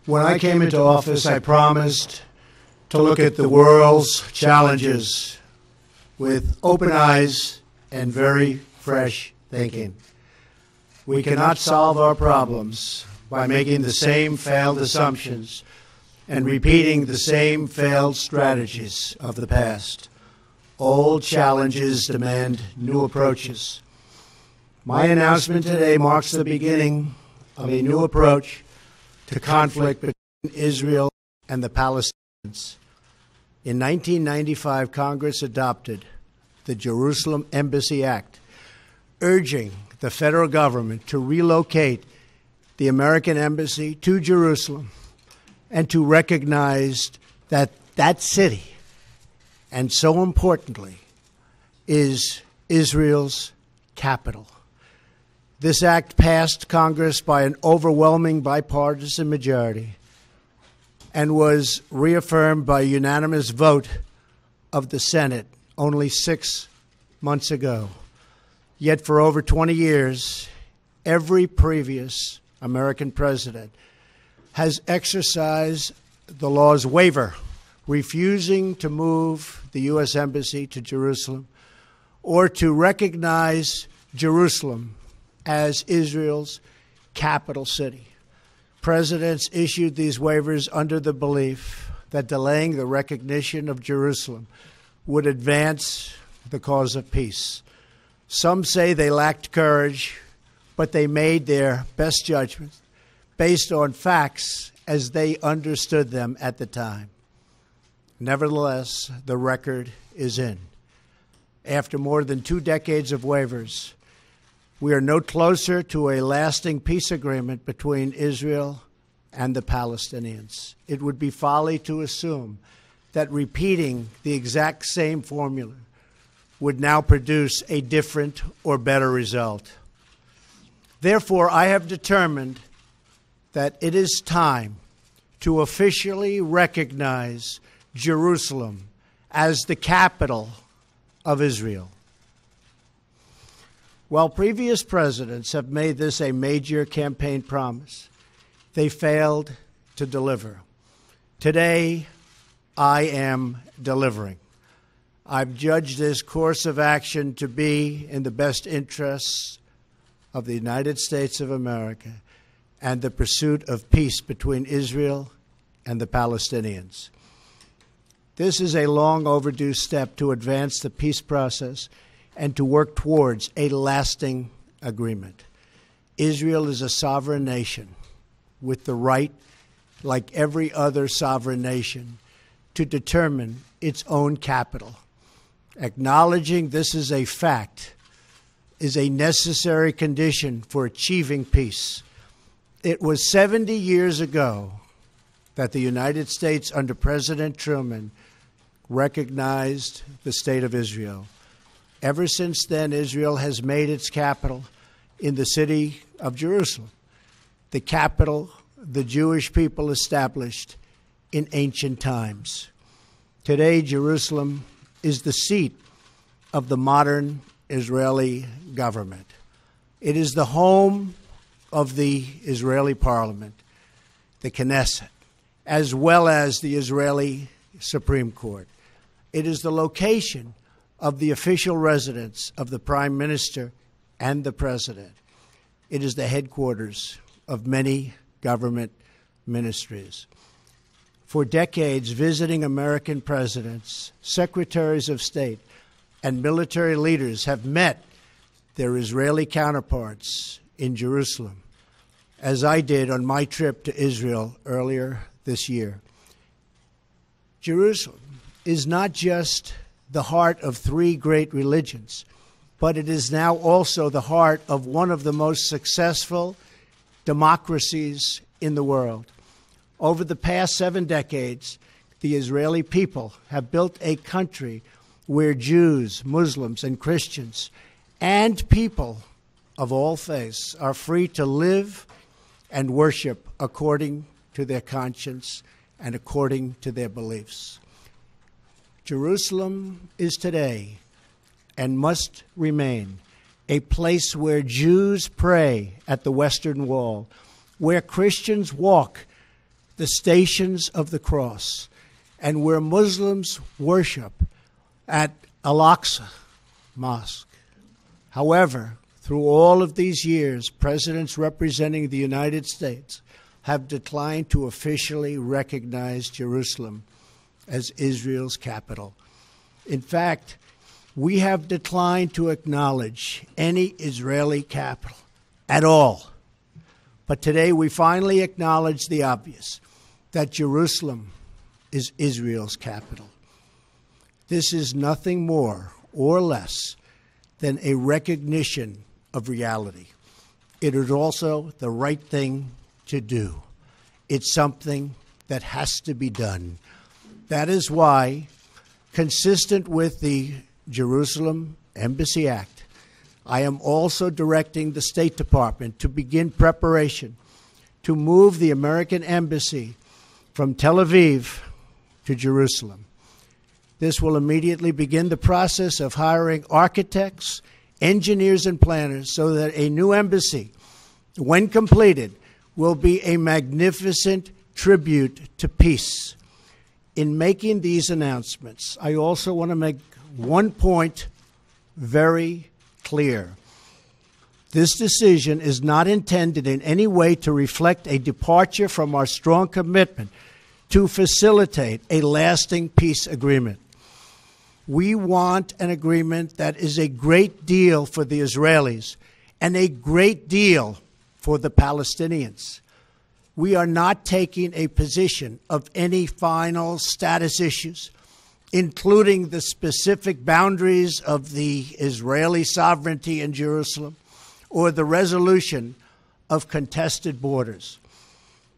When I came into office, I promised to look at the world's challenges with open eyes and very fresh thinking. We cannot solve our problems by making the same failed assumptions and repeating the same failed strategies of the past. Old challenges demand new approaches. My announcement today marks the beginning of a new approach to conflict between Israel and the Palestinians. In 1995, Congress adopted the Jerusalem Embassy Act, urging the federal government to relocate the American embassy to Jerusalem and to recognize that that city, and so importantly, is Israel's capital. This act passed Congress by an overwhelming bipartisan majority and was reaffirmed by a unanimous vote of the Senate only 6 months ago. Yet for over 20 years, every previous American president has exercised the law's waiver, refusing to move the U.S. Embassy to Jerusalem or to recognize Jerusalem as Israel's capital city. Presidents issued these waivers under the belief that delaying the recognition of Jerusalem would advance the cause of peace. Some say they lacked courage, but they made their best judgments based on facts as they understood them at the time. Nevertheless, the record is in. After more than 2 decades of waivers, we are no closer to a lasting peace agreement between Israel and the Palestinians. It would be folly to assume that repeating the exact same formula would now produce a different or better result. Therefore, I have determined that it is time to officially recognize Jerusalem as the capital of Israel. While previous presidents have made this a major campaign promise, they failed to deliver. Today, I am delivering. I've judged this course of action to be in the best interests of the United States of America and the pursuit of peace between Israel and the Palestinians. This is a long overdue step to advance the peace process and to work towards a lasting agreement. Israel is a sovereign nation with the right, like every other sovereign nation, to determine its own capital. Acknowledging this is a fact is a necessary condition for achieving peace. It was 70 years ago that the United States, under President Truman, recognized the State of Israel. Ever since then, Israel has made its capital in the city of Jerusalem, the capital the Jewish people established in ancient times. Today, Jerusalem is the seat of the modern Israeli government. It is the home of the Israeli parliament, the Knesset, as well as the Israeli Supreme Court. It is the location of the official residence of the Prime Minister and the President. It is the headquarters of many government ministries. For decades, visiting American presidents, secretaries of state, and military leaders have met their Israeli counterparts in Jerusalem, as I did on my trip to Israel earlier this year. Jerusalem is not just the heart of 3 great religions, but it is now also the heart of one of the most successful democracies in the world. Over the past 7 decades, the Israeli people have built a country where Jews, Muslims, and Christians, and people of all faiths are free to live and worship according to their conscience and according to their beliefs. Jerusalem is today and must remain a place where Jews pray at the Western Wall, where Christians walk the Stations of the Cross, and where Muslims worship at Al-Aqsa Mosque. However, through all of these years, presidents representing the United States have declined to officially recognize Jerusalem as Israel's capital. In fact, we have declined to acknowledge any Israeli capital at all. But today we finally acknowledge the obvious, that Jerusalem is Israel's capital. This is nothing more or less than a recognition of reality. It is also the right thing to do. It's something that has to be done. That is why, consistent with the Jerusalem Embassy Act, I am also directing the State Department to begin preparation to move the American Embassy from Tel Aviv to Jerusalem. This will immediately begin the process of hiring architects, engineers, and planners so that a new embassy, when completed, will be a magnificent tribute to peace. In making these announcements, I also want to make one point very clear. This decision is not intended in any way to reflect a departure from our strong commitment to facilitate a lasting peace agreement. We want an agreement that is a great deal for the Israelis and a great deal for the Palestinians. We are not taking a position of any final status issues, including the specific boundaries of the Israeli sovereignty in Jerusalem or the resolution of contested borders.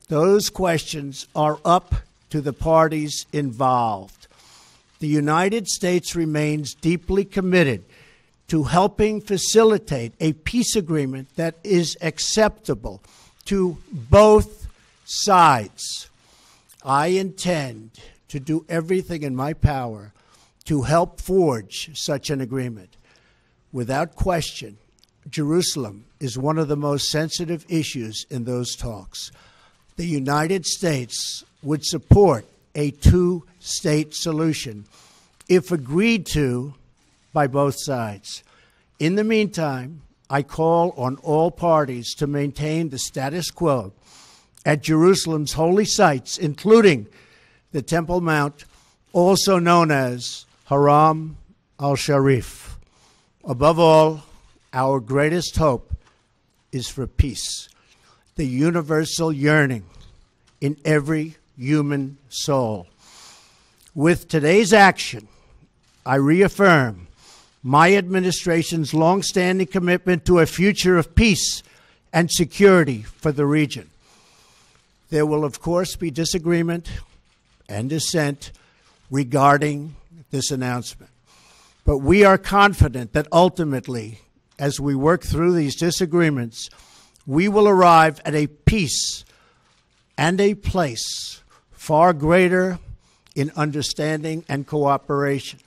Those questions are up to the parties involved. The United States remains deeply committed to helping facilitate a peace agreement that is acceptable to both sides. I intend to do everything in my power to help forge such an agreement. Without question, Jerusalem is one of the most sensitive issues in those talks. The United States would support a two-state solution if agreed to by both sides. In the meantime, I call on all parties to maintain the status quo at Jerusalem's holy sites, including the Temple Mount, also known as Haram al-Sharif. Above all, our greatest hope is for peace, the universal yearning in every human soul. With today's action, I reaffirm my administration's longstanding commitment to a future of peace and security for the region. There will, of course, be disagreement and dissent regarding this announcement. But we are confident that ultimately, as we work through these disagreements, we will arrive at a peace and a place far greater in understanding and cooperation.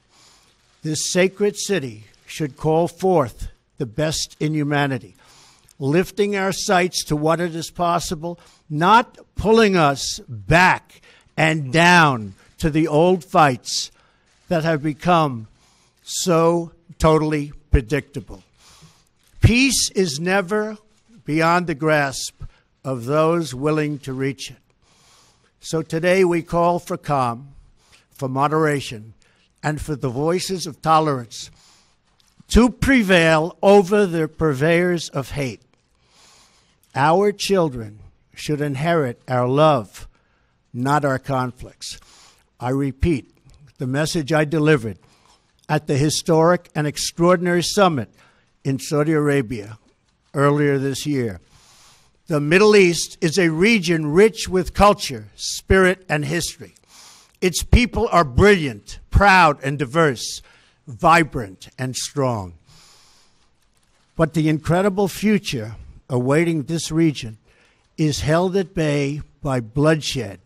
This sacred city should call forth the best in humanity, lifting our sights to what it is possible, not pulling us back and down to the old fights that have become so totally predictable. Peace is never beyond the grasp of those willing to reach it. So today we call for calm, for moderation, and for the voices of tolerance to prevail over the purveyors of hate. Our children should inherit our love, not our conflicts. I repeat the message I delivered at the historic and extraordinary summit in Saudi Arabia earlier this year. The Middle East is a region rich with culture, spirit, and history. Its people are brilliant, proud, and diverse, vibrant, and strong. But the incredible future awaiting this region is held at bay by bloodshed,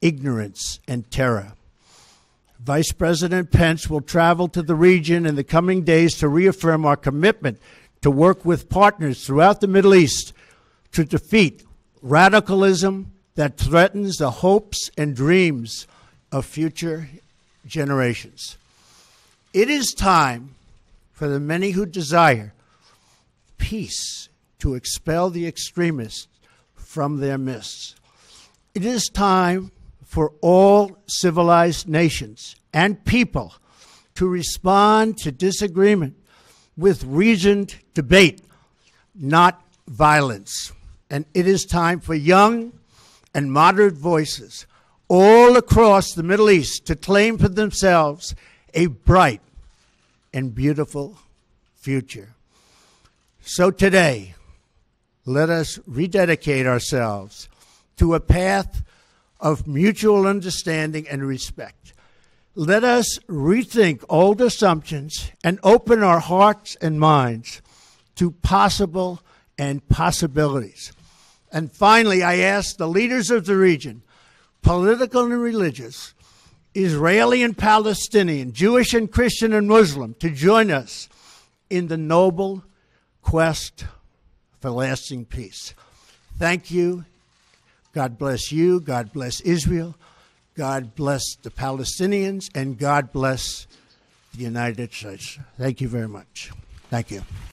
ignorance, and terror. Vice President Pence will travel to the region in the coming days to reaffirm our commitment to work with partners throughout the Middle East to defeat radicalism that threatens the hopes and dreams of future generations. It is time for the many who desire peace to expel the extremists from their midst. It is time for all civilized nations and people to respond to disagreement with reasoned debate, not violence. And it is time for young and moderate voices all across the Middle East to claim for themselves a bright and beautiful future. So today, let us rededicate ourselves to a path of mutual understanding and respect. Let us rethink old assumptions and open our hearts and minds to possible and possibilities. And finally, I ask the leaders of the region, political and religious, Israeli and Palestinian, Jewish and Christian and Muslim, to join us in the noble quest for lasting peace. Thank you. God bless you. God bless Israel. God bless the Palestinians. And God bless the United States. Thank you very much. Thank you.